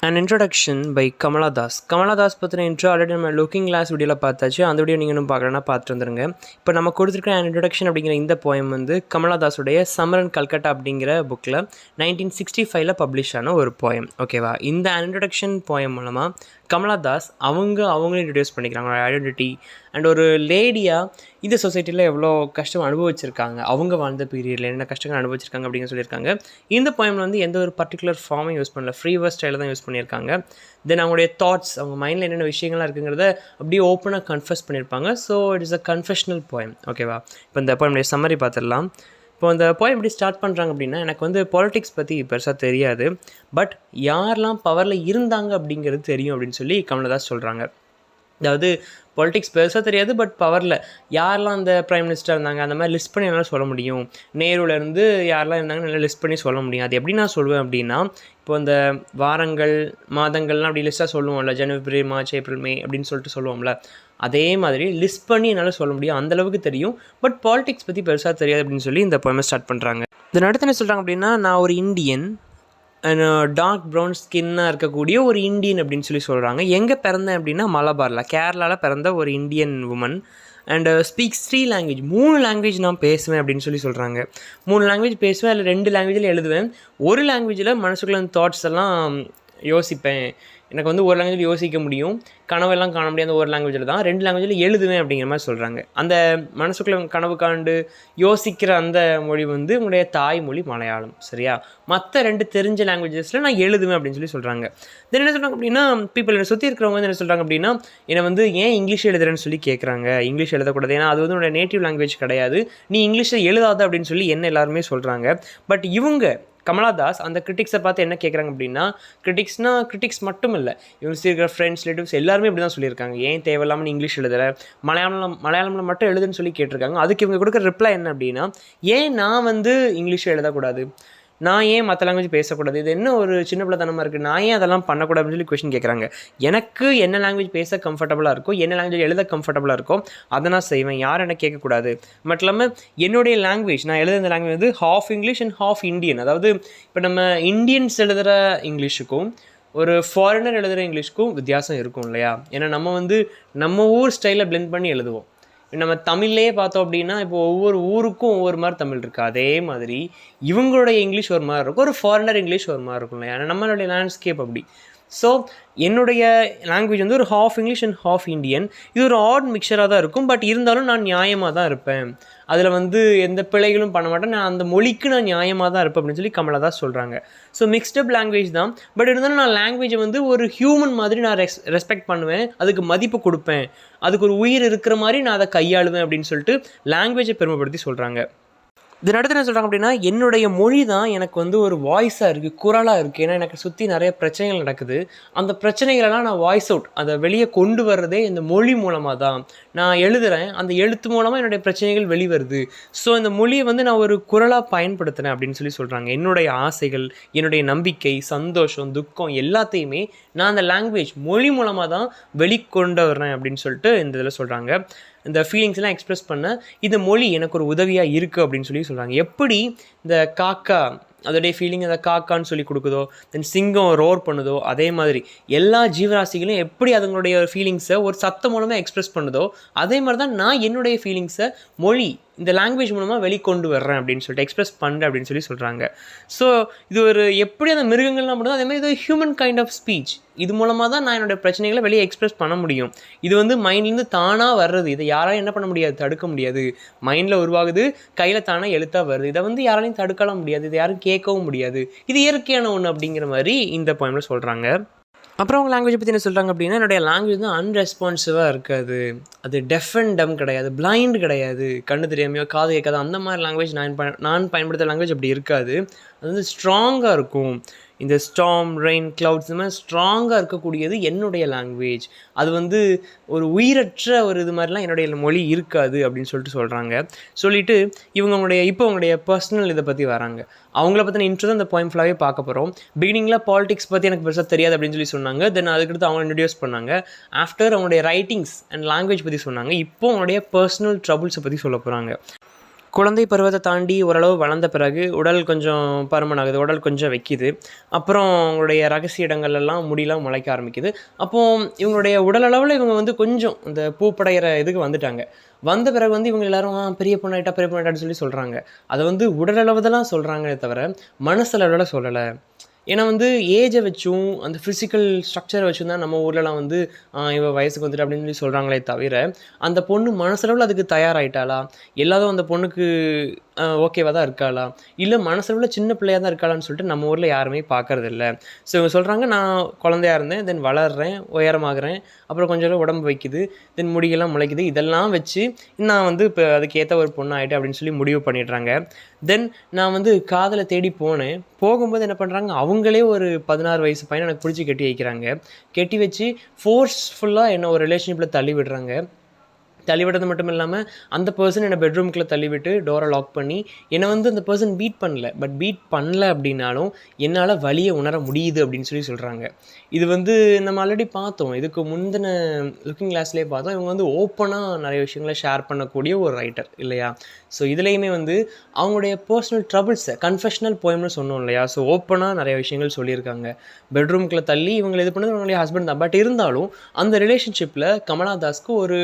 An introduction by Kamala Das. Kamala Das பற்றின intro already நம்ம looking class வீடியோவில் பார்த்தாச்சு. அந்த வீடியோ நீங்கள் இன்னும் பார்க்கலன்னா பார்த்துட்டு வந்துருங்க. இப்போ நம்ம கொடுத்துருக்க an introduction அப்படிங்கிற இந்த போயம் வந்து கமலா தாஸுடைய சம்மர் இன் கல்கட்டா அப்படிங்கிற புக்கில் 1965 பப்ளிஷ் ஆன ஒரு போயம். ஓகேவா? இந்த an introduction போயம் மூலமாக கமலா தாஸ் அவங்களே இன்ட்ரடியூஸ் பண்ணிக்கிறாங்க ஐடென்டிட்டி அண்ட் ஒரு லேடியாக இந்த சொசைட்டியில் எவ்வளோ கஷ்டம் அனுபவிச்சிருக்காங்க, அவங்க வாழ்ந்த பீரியடில் என்ன கஷ்டங்கள் அனுபவிச்சிருக்காங்க அப்படின்னு சொல்லியிருக்காங்க. இந்த போயமில் வந்து எந்த ஒரு பர்டிகுலர் ஃபார்மையும் யூஸ் பண்ணல, ஃப்ரீ வேர்ஸ் ஸ்டைலில் தான் யூஸ் பண்ணியிருக்காங்க. தென் அவங்களுடைய தாட்ஸ், அவங்க மைண்டில் என்னென்ன விஷயங்கள்லாம் இருக்குங்கிறத அப்படியே ஓப்பனாக கன்ஃபஸ் பண்ணியிருப்பாங்க. So it is a confessional poem. ஓகேவா? இப்போ இந்த போயமுடைய சம்மரி பார்த்துடலாம். இப்போ இந்த போயம் எப்படி ஸ்டார்ட் பண்ணுறாங்க அப்படின்னா, எனக்கு வந்து பாலிடிக்ஸ் பற்றி பெருசாக தெரியாது, பட் யாரெல்லாம் பவரில் இருந்தாங்க அப்படிங்கிறது தெரியும் அப்படின்னு சொல்லி கமலதாஸ் சொல்கிறாங்க. அதாவது பாலிடிக்ஸ் பெருசாக தெரியாது, பட் பவரில் யாரெல்லாம் அந்த ப்ரைம் மினிஸ்டர் இருந்தாங்க அந்த மாதிரி லிஸ்ட் பண்ணி என்னால் சொல்ல முடியும். நேருலேருந்து யாரெல்லாம் இருந்தாங்கன்னு நல்லா லிஸ்ட் பண்ணி சொல்ல முடியும். அது எப்படி நான் சொல்லுவேன் அப்படின்னா, இப்போ அந்த வாரங்கள் மாதங்கள்லாம் அப்படி லிஸ்ட்டாக சொல்லுவோம்ல, ஜனவரி மார்ச் ஏப்ரல் மே அப்படின்னு சொல்லிட்டு சொல்லுவோம்ல, அதே மாதிரி லிஸ்ட் பண்ணி என்னால் சொல்ல முடியும், அந்தளவுக்கு தெரியும். பட் பாலிடிக்ஸ் பற்றி பெருசாக தெரியாது அப்படின்னு சொல்லி இந்த போயமை ஸ்டார்ட் பண்ணுறாங்க. இதன் அடுத்து என்ன சொல்கிறாங்க அப்படின்னா, நான் ஒரு இந்தியன், டார்க் ப்ரௌன் ஸ்கின்னாக இருக்கக்கூடிய ஒரு இந்தியன் அப்படின்னு சொல்லி சொல்கிறாங்க. எங்கே பிறந்தேன் அப்படின்னா மலபாரில், கேரளாவில் பிறந்த ஒரு Indian woman. And speaks 3 language, 3 language நான் பேசுவேன் அப்படின்னு சொல்லி சொல்கிறாங்க. 3 லாங்குவேஜ் பேசுவேன், அதில் 2 லாங்குவேஜில் எழுதுவேன், ஒரு லாங்குவேஜில் மனசுக்குள்ள அந்த தாட்ஸ் எல்லாம் யோசிப்பேன். எனக்கு வந்து ஒரு லாங்குவேஜில் யோசிக்க முடியும், கனவெல்லாம் காண முடியாத ஒரு லாங்குவேஜில் தான், 2 லாங்குவேஜில் எழுதுவேன் அப்படிங்கிற மாதிரி சொல்கிறாங்க. அந்த மனசுக்குள்ள கனவு காண்டு யோசிக்கிற அந்த மொழி வந்து உங்களுடைய தாய்மொழி மலையாளம், சரியா? மற்ற 2 தெரிஞ்ச லாங்குவேஜஸில் நான் எழுதுவேன் அப்படின்னு சொல்லி சொல்கிறாங்க. தென் என்ன சொல்கிறாங்க அப்படின்னா, பீப்புள் என்னை சுற்றி இருக்கிறவங்க வந்து என்ன சொல்கிறாங்க அப்படின்னா, என்னை வந்து ஏன் இங்கிலீஷ் எழுதுறேன்னு சொல்லி கேட்குறாங்க. இங்கிலீஷ் எழுதக்கூடாது, ஏன்னா அது வந்து உன்னோட நேட்டிவ் லாங்குவேஜ் கிடையாது, நீ இங்கிலீஷில் எழுதாத அப்படின்னு சொல்லி என்ன எல்லாருமே சொல்கிறாங்க. பட் இவங்க கமலா தாஸ் அந்த கிரிட்டிக்ஸை பார்த்து என்ன கேட்குறாங்க அப்படின்னா, கிரிட்டிக்ஸ் மட்டும் இல்லை, இவங்க இருக்கிற ஃப்ரெண்ட்ஸ் ரிலேட்டிவ்ஸ் எல்லாருமே இப்படி தான் சொல்லியிருக்காங்க. ஏன் தேவையில்லாமல் இங்கிலீஷ் எழுதுற, மலையாளமில் மட்டும் எழுதுன்னு சொல்லி கேட்டிருக்காங்க. அதுக்கு இவங்க கொடுக்குற ரிப்ளை என்ன அப்படின்னா, ஏன் நான் வந்து இங்கிலீஷ் எழுதக்கூடாது, நான் ஏன் மற்ற லாங்குவேஜ் பேசக்கூடாது, இது என்ன ஒரு சின்ன பிள்ளைத்தனமாக இருக்குது, நான் ஏன் அதெல்லாம் பண்ணக்கூடாதுன்னு சொல்லி கொஷின் கேட்குறாங்க. எனக்கு என்ன லாங்குவேஜ் பேச கம்ஃபர்டபுளாக இருக்கோ, என்ன லாங்குவேஜ் எழுத கம்ஃபர்டபுளாக இருக்கோ அதை நான் செய்வேன், யாரும் என்ன கேட்கக்கூடாது. மட்டும் இல்லாமல் என்னுடைய லாங்குவேஜ், நான் எழுதுகிற லாங்குவேஜ் வந்து half English and half Indian. அதாவது இப்போ நம்ம இந்தியன்ஸ் எழுதுகிற இங்கிலீஷுக்கும் ஒரு ஃபாரினர் எழுதுகிற இங்கிலீஷ்க்கும் வித்தியாசம் இருக்கும் இல்லையா? ஏன்னா நம்ம வந்து நம்ம ஊர் ஸ்டைலில் பிளெண்ட் பண்ணி எழுதுவோம். நம்ம தமிழ்லே பார்த்தோம் அப்படின்னா, இப்போ ஒவ்வொரு ஊருக்கும் ஒவ்வொரு மாதிரி தமிழ் இருக்குது. அதே மாதிரி இவங்களுடைய இங்கிலீஷ் ஒரு மாதிரி இருக்கும், ஒரு ஃபாரினர் இங்கிலீஷ் ஒரு மாதிரி இருக்கும் இல்லையா? ஏன்னா நம்மளுடைய லேண்ட்ஸ்கேப் அப்படி. ஸோ என்னுடைய லாங்குவேஜ் வந்து ஒரு half English and half Indian. இது ஒரு ஆட் மிக்சராக தான் இருக்கும், பட் இருந்தாலும் நான் நியாயமாக தான் இருப்பேன், அதில் வந்து எந்த பிழைகளும் பண்ண மாட்டேன், நான் அந்த மொழிக்கு நான் நியாயமாக தான் இருப்பேன் அப்படின்னு சொல்லி கமலா தான் சொல்கிறாங்க. ஸோ மிக்ஸ்டப் லாங்குவேஜ் தான், பட் இருந்தாலும் நான் லாங்குவேஜை வந்து ஒரு ஹியூமன் மாதிரி நான் ரெஸ்பெக்ட் பண்ணுவேன், அதுக்கு மதிப்பு கொடுப்பேன், அதுக்கு ஒரு உயிர் இருக்கிற மாதிரி நான் அதை கையாளுவேன் அப்படின்னு சொல்லிட்டு லாங்குவேஜை பெருமைப்படுத்தி சொல்கிறாங்க. இதன் அடுத்து என்ன சொல்கிறாங்க அப்படின்னா, என்னுடைய மொழி தான் எனக்கு வந்து ஒரு வாய்ஸாக இருக்குது, குரலாக இருக்குது. ஏன்னா எனக்கு சுற்றி நிறைய பிரச்சனைகள் நடக்குது, அந்த பிரச்சனைகளெல்லாம் நான் வாய்ஸ் அவுட், அதை வெளியே கொண்டு வர்றதே இந்த மொழி மூலமாக தான். நான் எழுதுகிறேன், அந்த எழுத்து மூலமாக என்னுடைய பிரச்சனைகள் வெளிவருது. ஸோ இந்த மொழியை வந்து நான் ஒரு குரலாக பயன்படுத்துகிறேன் அப்படின்னு சொல்லி சொல்கிறாங்க. என்னுடைய ஆசைகள், என்னுடைய நம்பிக்கை, சந்தோஷம், துக்கம் எல்லாத்தையுமே நான் அந்த லாங்குவேஜ் மொழி மூலமாக தான் வெளிக்கொண்டு வர்றேன் அப்படின்னு சொல்லிட்டு இந்த இதில் சொல்கிறாங்க. இந்த ஃபீலிங்ஸ்லாம் எக்ஸ்ப்ரெஸ் பண்ண இந்த மொழி எனக்கு ஒரு உதவியாக இருக்குது அப்படின்னு சொல்லி சொல்கிறாங்க. எப்படி இந்த காக்கா அதோடைய ஃபீலிங் அந்த காக்கான்னு சொல்லி கொடுக்குதோ, தென் சிங்கம் ரோர் பண்ணுதோ, அதே மாதிரி எல்லா ஜீவராசிகளும் எப்படி அதுங்களுடைய ஃபீலிங்ஸை ஒரு சத்தம் மூலமாக எக்ஸ்ப்ரெஸ் பண்ணுதோ, அதே மாதிரி தான் நான் என்னுடைய ஃபீலிங்ஸை மொழி இந்த லாங்குவேஜ் மூலமாக வெளிக்கொண்டு வர்றேன் அப்படின்னு சொல்லிட்டு எக்ஸ்ப்ரெஸ் பண்ணுறேன் அப்படின்னு சொல்லி சொல்கிறாங்க. ஸோ இது ஒரு எப்படி அந்த மிருகங்கள்லாம் பண்ணுதோ அதேமாதிரி இது ஹியூமன் கைண்ட் ஆஃப் ஸ்பீச். இது மூலமாக தான் நான் என்னோடய பிரச்சனைகளை வெளியே எக்ஸ்ப்ரெஸ் பண்ண முடியும். இது வந்து மைண்ட்லேருந்து தானாக வர்றது, இதை யாராலும் என்ன பண்ண முடியாது, தடுக்க முடியாது. மைண்டில் உருவாகுது, கையில் தானாக எழுத்தாக வருது, இதை வந்து யாராலையும் தடுக்கலாம் முடியாது, இதை யாரும் கேட்கவும் முடியாது, இது இயற்கையான ஒன்று அப்படிங்கிற மாதிரி இந்த பாயிண்டில் சொல்கிறாங்க. அப்புறம் அவங்க லாங்குவேஜை பற்றி என்ன சொல்கிறாங்க அப்படின்னா, என்னுடைய லாங்குவேஜ் வந்து அன்ரெஸ்பான்சிவாக இருக்காது, அது டெஃப் அண்ட் டம் கிடையாது, பிளைண்ட் கிடையாது, கண்ணு தெரியாமையோ காது கேட்காது, அந்த மாதிரி லாங்குவேஜ் நான் பயன்படுத்துகிற லாங்குவேஜ் அப்படி இருக்காது. அது வந்து ஸ்ட்ராங்காக இருக்கும். இந்த ஸ்டார்ம், ரெயின், கிளவுட்ஸ் இந்த மாதிரி ஸ்ட்ராங்காக இருக்கக்கூடியது என்னுடைய லாங்குவேஜ். அது வந்து ஒரு உயிரற்ற ஒரு இது மாதிரிலாம் என்னுடைய மொழி இருக்காது அப்படின்னு சொல்கிறாங்க. சொல்லிவிட்டு அவங்களுடைய பர்சனல் இதை பற்றி வராங்க. அவங்கள பற்றின இன்ட்ரோ தான் இந்த போயம் ஃபுல்லாகவே பார்க்க போகிறோம். பிகினிங்கில் பாலிடிக்ஸ் பற்றி எனக்கு பெருசாக தெரியாது அப்படின்னு சொல்லி சொன்னாங்க. தென் அதுக்கடுத்து அவங்க இன்ட்ரடியூஸ் பண்ணாங்க. ஆஃப்டர் அவங்களுடைய ரைட்டிங்ஸ் அண்ட் லாங்குவேஜ் பற்றி சொன்னாங்க. இப்போ அவங்களுடைய பர்சனல் ட்ரபுள்ஸை பற்றி சொல்ல போகிறாங்க. குழந்தை பருவத்தை தாண்டி ஓரளவு வளர்ந்த பிறகு உடல் கொஞ்சம் பருமன் ஆகுது, உடல் கொஞ்சம் வைக்கிது. அப்புறம் அவங்களுடைய ரகசிய இடங்கள்லாம் முடியெல்லாம் முளைக்க ஆரம்பிக்குது. அப்போது இவங்களுடைய உடல் அளவில் இவங்க வந்து கொஞ்சம் இந்த பூப்படைகிற இதுக்கு வந்துட்டாங்க. வந்த பிறகு வந்து இவங்க எல்லாரும் பெரிய பொண்ணாயிட்டா பெரிய பொண்ணாயிட்டான்னு சொல்லி சொல்கிறாங்க. அதை வந்து உடல் அளவு தான் சொல்கிறாங்களே தவிர மனசளவில் சொல்லலை. ஏன்னா வந்து ஏஜை வச்சும் அந்த ஃபிசிக்கல் ஸ்ட்ரக்சரை வச்சும் தான் நம்ம ஊர்லலாம் வந்து இவ வயசுக்கு வந்துட்டு அப்படின்னு சொல்லி சொல்கிறாங்களே தவிர அந்த பொண்ணு மனசளவில் அதுக்கு தயாராகிட்டாளா, எல்லாரும் அந்த பொண்ணுக்கு ஓகேவாக தான் இருக்காளா, இல்லை மனசளவில் சின்ன பிள்ளையாக தான் இருக்காளான்னு சொல்லிட்டு நம்ம ஊரில் யாருமே பார்க்கறதில்ல. ஸோ இவங்க சொல்கிறாங்க, நான் குழந்தையா இருந்தேன், தென் வளர்கிறேன், உயரமாகறேன், அப்புறம் கொஞ்சம் உடம்பு வைக்குது, தென் முடியெல்லாம் முளைக்குது, இதெல்லாம் வச்சு நான் வந்து இப்போ அதுக்கேற்ற ஒரு பொண்ணு ஆகிட்டேன் அப்படின்னு சொல்லி முடிவு பண்ணிடுறாங்க. தென் நான் வந்து காதலை தேடி போனேன். போகும்போது என்ன பண்ணுறாங்க, அவங்களே ஒரு 16 வயசு பையனை எனக்கு பிடிச்சி கட்டி வைக்கிறாங்க. கட்டி வச்சு ஃபோர்ஸ்ஃபுல்லாக என்ன ஒரு ரிலேஷன்ஷிப்பில் தள்ளி விடுறாங்க. தள்ளி விடுறது மட்டும் இல்லாமல் அந்த பர்சன் என்னை பெட்ரூம்குள்ளே தள்ளி விட்டு டோரை லாக் பண்ணி என்னை வந்து அந்த பர்சன் பீட் பண்ணல. பட் பீட் பண்ணல அப்படின்னாலும் என்னால் வலியை உணர முடியுது அப்படின்னு சொல்லி சொல்கிறாங்க. இது வந்து நம்ம ஆல்ரெடி பார்த்தோம், இதுக்கு முந்தின லுக்கிங் கிளாஸ்லேயே பார்த்தோம். இவங்க வந்து ஓப்பனாக நிறைய விஷயங்களை ஷேர் பண்ணக்கூடிய ஒரு ரைட்டர் இல்லையா. ஸோ இதுலேயுமே வந்து அவங்களுடைய பர்சனல் ட்ரபிள்ஸை கன்ஃபெஷனல் போயம்னு சொன்னோம் இல்லையா. ஸோ ஓப்பனாக நிறைய விஷயங்கள் சொல்லியிருக்காங்க. பெட்ரூம்குள்ளே தள்ளி இவங்களை இது பண்ணது அவங்களுடைய ஹஸ்பண்ட் தான். பட் இருந்தாலும் அந்த ரிலேஷன்ஷிப்பில் கமலா தாஸ்க்கு ஒரு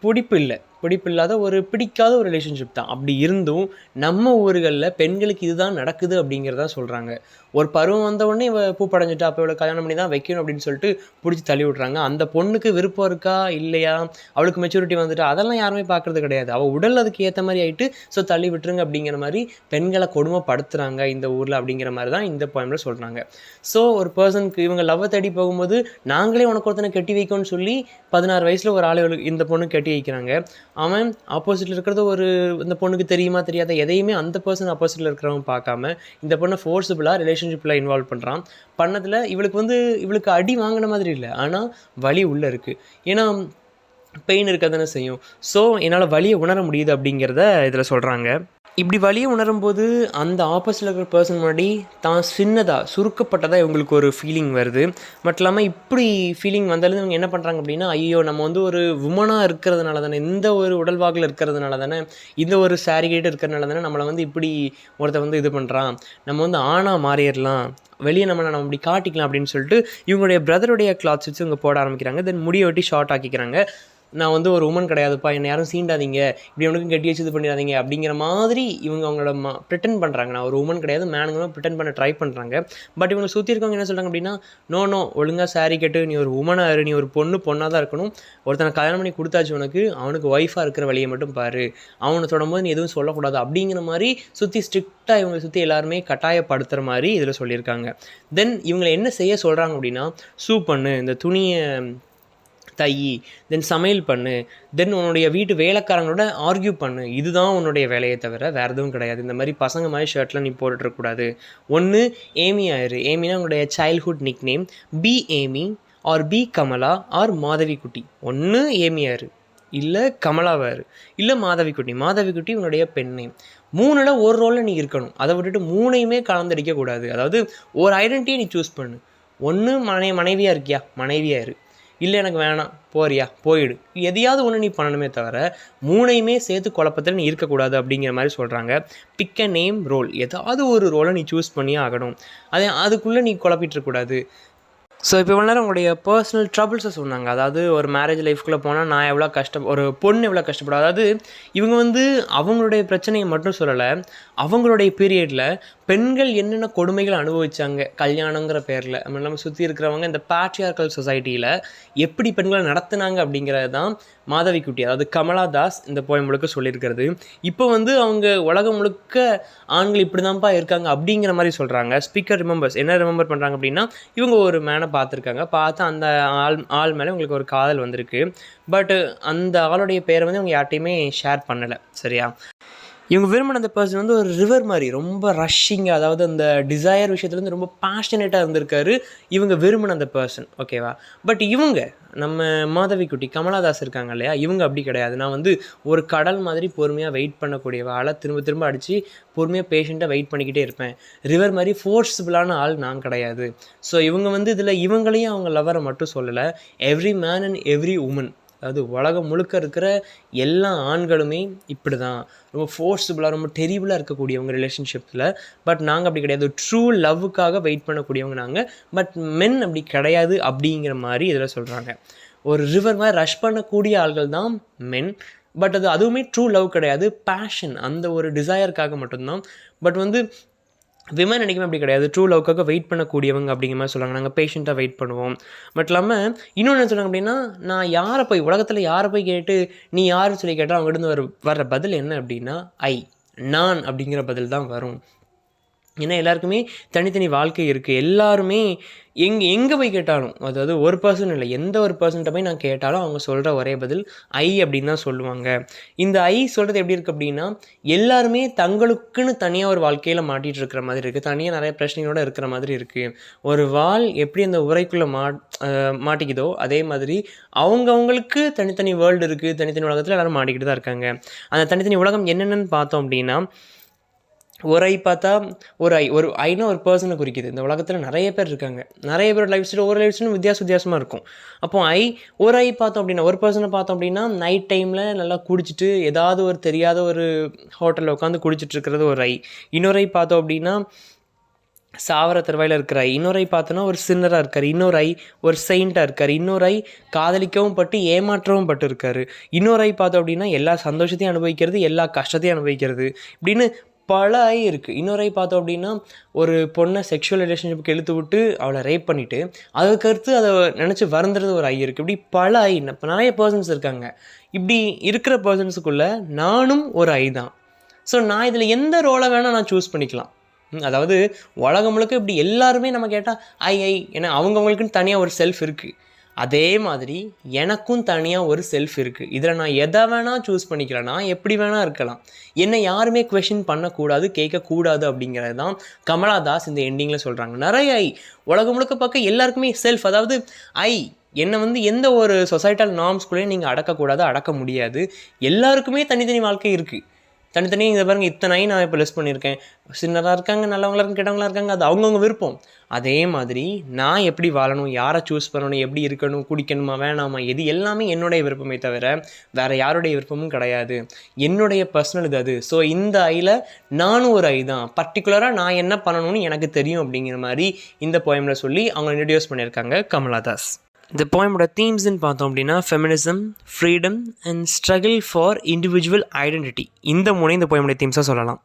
பிடிப்பில்லாத ஒரு பிடிக்காத ஒரு ரிலேஷன்ஷிப் தான். அப்படி இருந்தும் நம்ம ஊர்களில் பெண்களுக்கு இதுதான் நடக்குது அப்படிங்கிறதா சொல்கிறாங்க. ஒரு பருவம் வந்த உடனே இவ பூப்படைஞ்சிட்டா, அப்போ இவளை கல்யாணம் பண்ணி தான் வைக்கணும் அப்படின்னு சொல்லிட்டு பிடிச்சி தள்ளி விட்றாங்க. அந்த பொண்ணுக்கு விருப்பம் இருக்கா இல்லையா, அவளுக்கு மெச்சூரிட்டி வந்துட்டா, அதெல்லாம் யாருமே பார்க்குறது கிடையாது. அவள் உடல் அதுக்கு ஏற்ற மாதிரி ஆகிட்டு ஸோ தள்ளி விட்டுருங்க அப்படிங்கிற மாதிரி பெண்களை கொடுமைப்படுத்துகிறாங்க இந்த ஊரில் அப்படிங்கிற மாதிரி தான் இந்த போயமில் சொல்கிறாங்க. ஸோ ஒரு பர்சனுக்கு இவங்க லவ்வை தேடி போகும்போது நாங்களே உனக்கு ஒருத்தனை கட்டி வைக்கணும்னு சொல்லி 16 வயசில் ஒரு ஆளை இந்த பொண்ணு கட்டி வைக்கிறாங்க. அவன் ஆப்போசிட்டில் இருக்கிறது இந்த பொண்ணுக்கு தெரியுமா தெரியாத எதையுமே அந்த பர்சன் ஆப்போசிட்டில் இருக்கிறவன் பார்க்காம இந்த பொண்ணை ஃபோர்ஸபுளாக ரிலேஷன்ஷிப்பில் இன்வால்வ் பண்ணுறான். பண்ணதில் இவளுக்கு அடி வாங்கின மாதிரி இல்லை, ஆனால் வலி உள்ளே இருக்குது. ஏன்னா பெயின் இருக்க தானே செய்யும். ஸோ என்னால் வலியை உணர முடியுது அப்படிங்கிறத இதில் சொல்கிறாங்க. இப்படி வலியை உணரும்போது அந்த ஆப்போசிட்டில் இருக்கிற பர்சன் முன்னாடி தான் சின்னதாக சுருக்கப்பட்டதாக இவங்களுக்கு ஒரு ஃபீலிங் வருது. மட்டும் இல்லாமல் இப்படி ஃபீலிங் வந்தாலும் இவங்க என்ன பண்ணுறாங்க அப்படின்னா, ஐயோ நம்ம வந்து ஒரு உமனாக இருக்கிறதுனால தானே, இந்த ஒரு உடல்வாகில் இருக்கிறதுனால தானே, இந்த ஒரு சாரிகேட் இருக்கிறதுனால தானே நம்மளை வந்து இப்படி ஒருத்த வந்து இது பண்ணுறான், நம்ம வந்து ஆணாக மாறிடலாம், வெளியே நம்ம அப்படி காட்டிக்கலாம் அப்படின்னு சொல்லிட்டு இவங்களுடைய பிரதருடைய கிளாத்ஸ் வச்சு இவங்க போட ஆரம்பிக்கிறாங்க. தென் முடியை வெட்டி ஷார்ட் ஆக்கிக்கிறாங்க. நான் வந்து ஒரு உமன் கிடையாதுப்பா, என்னை யாரும் சீண்டாதீங்க, இப்படி அவனுக்கும் கட்டி வச்சு இது பண்ணிடாதீங்க அப்படிங்கிற மாதிரி இவங்க அவங்களோட ப்ரிட்டன் பண்ணுறாங்க. நான் ஒரு உமன் கிடையாது மேனுங்களும் ப்ரிட்டன் பண்ண ட்ரை பண்ணுறாங்க. பட் இவங்க சுற்றி இருக்கவங்க என்ன சொல்கிறாங்க அப்படின்னா, நோ ஒழுங்காக சாரி கட்டு, நீ ஒரு உமனாக இரு, நீ ஒரு பொண்ணாக தான் இருக்கணும், ஒருத்தனை கல்யாணம் பண்ணி கொடுத்தாச்சு அவனுக்கு ஒய்ஃபாக இருக்கிற வழியை மட்டும் பாரு, அவனை தொடும்போது நீ எதுவும் சொல்லக்கூடாது அப்படிங்கிற மாதிரி சுற்றி ஸ்ட்ரிக்டாக இவங்களை சுற்றி எல்லாருமே கட்டாயப்படுத்துகிற மாதிரி இதில் சொல்லியிருக்காங்க. தென் இவங்களை என்ன செய்ய சொல்கிறாங்க அப்படின்னா, சூப் பண்ணு, இந்த துணியை தையி, தென் சமையல் பண்ணு, தென் உன்னுடைய வீட்டு வேலைக்காரங்களோட ஆர்கியூ பண்ணு, இதுதான் உன்னுடைய வேலையை தவிர வேறு எதுவும் கிடையாது. இந்த மாதிரி பசங்க மாதிரி ஷர்ட்லாம் நீ போட்டுருக்கூடாது. ஒன்று ஏமி ஆயிரு, ஏமினா உன்னுடைய childhood nick name, P Aami or P Kamala or Madhavikutty. ஒன்று ஏமி ஆயிரு, இல்லை கமலாவாரு, இல்லை மாதவி குட்டி உன்னுடைய பெண் நேம். 3ல் ஒரு ரோலில் நீ இருக்கணும். அதை விட்டுட்டு 3ஐயுமே கலந்தடிக்கக்கூடாது. அதாவது ஒரு ஐடென்டிட்டியை நீ சூஸ் பண்ணு. ஒன்று மனைவியாக இருக்கியா, மனைவியாக இரு, இல்லை எனக்கு வேணாம் போறியா போயிடு, எதையாவது ஒன்று நீ பண்ணணுமே தவிர 3ஐயுமே சேர்த்து குழப்பத்தில் நீ இருக்கக்கூடாது அப்படிங்கிற மாதிரி சொல்கிறாங்க. பிக் அ நேம் ரோல், ஏதாவது ஒரு ரோலை நீ சூஸ் பண்ணியே ஆகணும், அதுக்குள்ளே நீ குழப்பிட்டுருக்கூடாது. ஸோ இப்போ இவ்வளோ நேரம் உங்களுடைய பர்சனல் ட்ரபிள்ஸை சொன்னாங்க. அதாவது ஒரு மேரேஜ் லைஃப்குள்ளே போனால் நான் எவ்வளோ ஒரு பொண்ணு எவ்வளோ கஷ்டப்படும். அதாவது இவங்க வந்து அவங்களுடைய பிரச்சனையை மட்டும் சொல்லலை, அவங்களுடைய பீரியடில் பெண்கள் என்னென்ன கொடுமைகள் அனுபவித்தாங்க கல்யாணங்கிற பேரில், நம்ம இல்லாமல் சுற்றி இருக்கிறவங்க இந்த பேட்ரியார்கல் சொசைட்டியில் எப்படி பெண்களை நடத்துனாங்க அப்படிங்கிறது தான் மாதவி குட்டி, அதாவது கமலா தாஸ் இந்த போயம் முழுக்க சொல்லியிருக்கிறது. இப்போ வந்து அவங்க உலகம் முழுக்க ஆண்கள் இப்படி தான்ப்பா இருக்காங்க அப்படிங்கிற மாதிரி சொல்கிறாங்க. ஸ்பீக்கர் ரிமெம்பர்ஸ் என்ன ரிமெம்பர் பண்ணுறாங்க அப்படின்னா, இவங்க ஒரு மேனை பார்த்துருக்காங்க, பார்த்து அந்த ஆள் மேலே உங்களுக்கு ஒரு காதல் வந்திருக்கு. பட் அந்த ஆளுடைய பேரை வந்து இவங்க யார்ட்டையுமே ஷேர் பண்ணலை. சரியா, இவங்க விரும்பின அந்த பர்சன் வந்து ஒரு ரிவர் மாதிரி ரொம்ப ரஷ்ஷிங்காக, அதாவது அந்த டிசையர் விஷயத்துலேருந்து ரொம்ப பேஷனேட்டாக இருந்திருக்காரு இவங்க விரும்பின அந்த பர்சன். ஓகேவா, பட் இவங்க நம்ம மாதவி குட்டி கமலாதாஸ் இருக்காங்க இல்லையா, இவங்க அப்படி கிடையாது. நான் வந்து ஒரு கடல் மாதிரி பொறுமையாக வெயிட் பண்ணக்கூடிய ஆளை திரும்ப அடித்து பொறுமையாக பேஷண்ட்டாக வெயிட் பண்ணிக்கிட்டே இருப்பேன். ரிவர் மாதிரி ஃபோர்ஸ்ஃபுல்லான ஆள் நான் கிடையாது. ஸோ இவங்க வந்து இதில் இவங்களையும் அவங்க லவரை மட்டும் சொல்லலை, every man and every woman அதாவது உலகம் முழுக்க இருக்கிற எல்லா ஆண்களுமே இப்படி தான் ரொம்ப ஃபோர்ஸபுளாக ரொம்ப டெரிபிளாக இருக்கக்கூடியவங்க ரிலேஷன்ஷிப்பில். பட் நாங்கள் அப்படி கிடையாது, ட்ரூ லவ்வுக்காக வெயிட் பண்ணக்கூடியவங்க நாங்கள். பட் மென் அப்படி கிடையாது அப்படிங்கிற மாதிரி இதில் சொல்கிறாங்க. ஒரு ரிவர் மாதிரி ரஷ் பண்ணக்கூடிய ஆள்கள் தான் மென். பட் அதுவுமே ட்ரூ லவ் கிடையாது, பேஷன், அந்த ஒரு டிசையருக்காக மட்டும்தான். பட் விமன் என்றைக்குமே அப்படி கிடையாது, ட்ரூ லவ்க்காக வெயிட் பண்ணக்கூடியவங்க அப்படிங்கிற மாதிரி சொல்கிறாங்க. நாங்கள் பேஷண்ட்டாக வெயிட் பண்ணுவோம். பட் இல்லாமல் இன்னொன்று என்ன சொல்கிறாங்க அப்படின்னா, நான் யாரை போய் உலகத்தில் யாரை போய் கேட்டு நீ யாருன்னு சொல்லி கேட்டால் அவங்ககிட்ட வர்ற பதில் என்ன அப்படின்னா நான் அப்படிங்கிற பதில் தான் வரும். ஏன்னா எல்லாருக்குமே தனித்தனி வாழ்க்கை இருக்குது. எல்லாருமே எங்கே போய் கேட்டாலும், அதாவது ஒரு பர்சன் இல்லை, எந்த ஒரு பர்சன்கிட்ட போய் நான் கேட்டாலும் அவங்க சொல்கிற ஒரே பதில் அப்படின்னு தான் சொல்லுவாங்க. இந்த சொல்கிறது எப்படி இருக்குது அப்படின்னா, எல்லாருமே தங்களுக்குன்னு தனியாக ஒரு வாழ்க்கையில் மாட்டிகிட்டு இருக்கிற மாதிரி இருக்குது, தனியாக நிறைய பிரச்சனைகளோடு இருக்கிற மாதிரி இருக்குது. ஒரு வால் எப்படி அந்த உரைக்குள்ளே மாட்டிக்குதோ அதே மாதிரி அவங்கவுங்களுக்கு தனித்தனி வேர்ல்டு இருக்குது, தனித்தனி உலகத்தில் எல்லோரும் மாட்டிக்கிட்டு தான் இருக்காங்க. அந்த தனித்தனி உலகம் என்னென்னு பார்த்தோம் அப்படின்னா, ஒரு பார்த்தா ஒரு ஐனா ஒரு பர்சனை குறிக்குது. இந்த உலகத்தில் நிறைய பேர் இருக்காங்க, நிறைய பேர் லைஃப் ஸ்டைல் ஒரு லைஃப் ஸ்டைலும் வித்தியாசமாக இருக்கும். அப்போ ஒரு பார்த்தோம் அப்படின்னா, ஒரு பர்சனை பார்த்தோம் அப்படின்னா நைட் டைமில் நல்லா குடிச்சிட்டு ஏதாவது ஒரு தெரியாத ஒரு ஹோட்டலில் உட்காந்து குடிச்சிட்டு இருக்கிறது ஒரு இன்னொரு பார்த்தோம் அப்படின்னா சாவர தருவாயில் இருக்கிற இன்னொரு பார்த்தோன்னா ஒரு சின்னராக இருக்கார். இன்னொரு ஒரு செயின்ட்டாக இருக்கார். இன்னொரு காதலிக்கவும் பட்டு ஏமாற்றவும் பட்டு இருக்கார். இன்னொரு பார்த்தோம் அப்படின்னா எல்லா சந்தோஷத்தையும் அனுபவிக்கிறது, எல்லா கஷ்டத்தையும் அனுபவிக்கிறது, இப்படின்னு பல இருக்குது. இன்னொரு பார்த்தோம் அப்படின்னா ஒரு பொண்ணை செக்ஷுவல் ரிலேஷன்ஷிப்புக்கு இழுத்து விட்டு அவளை ரேப் பண்ணிவிட்டு அதுக்கடுத்து அதை நினச்சி வருந்துறது ஒரு இருக்குது. இப்படி பல இப்போ நிறைய பர்சன்ஸ் இருக்காங்க. இப்படி இருக்கிற பர்சன்ஸுக்குள்ளே நானும் ஒரு தான். ஸோ நான் இதில் எந்த ரோலை வேணால் நான் சூஸ் பண்ணிக்கலாம். அதாவது உலகம் முழுக்க இப்படி எல்லாருமே நம்ம கேட்டால் ஏன்னா அவங்கவுங்களுக்குன்னு தனியாக ஒரு செல்ஃப் இருக்குது. அதே மாதிரி எனக்கும் தனியாக ஒரு செல்ஃப் இருக்குது. இதில் நான் எதை வேணால் சூஸ் பண்ணிக்கிறேன்னா எப்படி வேணால் இருக்கலாம். என்னை யாருமே குவெஷன் பண்ணக்கூடாது, கேட்கக்கூடாது அப்படிங்கிறது தான் கமலா தாஸ் இந்த எண்டிங்கில் சொல்கிறாங்க. நிறைய உலகம் முழுக்க பார்க்க எல்லாருக்குமே செல்ஃப், அதாவது என்னை எந்த ஒரு சொசைட்டல் நார்ம்ஸ்குள்ளேயும் நீங்கள் அடக்கக்கூடாது, அடக்க முடியாது. எல்லாருக்குமே தனித்தனி வாழ்க்கை இருக்குது. தனித்தனியாக இதை பாருங்கள், இத்தனை நான் இப்போ லிஸ்ட் பண்ணியிருக்கேன். சின்னதாக இருக்காங்க, நல்லவங்களாக இருக்காங்க, கெட்டவங்களாக இருக்காங்க, அது அவங்கவுங்க விருப்பம். அதே மாதிரி நான் எப்படி வாழணும், யாரை சூஸ் பண்ணணும், எப்படி இருக்கணும், குடிக்கணுமா வேணாமா, இது எல்லாமே என்னுடைய விருப்பமே தவிர வேறு யாருடைய விருப்பமும் கிடையாது. என்னுடைய பர்சனல் இது அது. ஸோ இந்த நானும் ஒரு தான். பர்டிகுலராக நான் என்ன பண்ணணும்னு எனக்கு தெரியும் அப்படிங்கிற மாதிரி இந்த போயமில் சொல்லி அவங்க இன்ட்ரடியூஸ் பண்ணியிருக்காங்க கமலா தாஸ். இந்த போயமோட தீம்ஸ்ன்னு பார்த்தோம் அப்படின்னா feminism, freedom and struggle for individual identity. இந்த 3 இந்த போயமோட தீம்ஸாக சொல்லலாம்.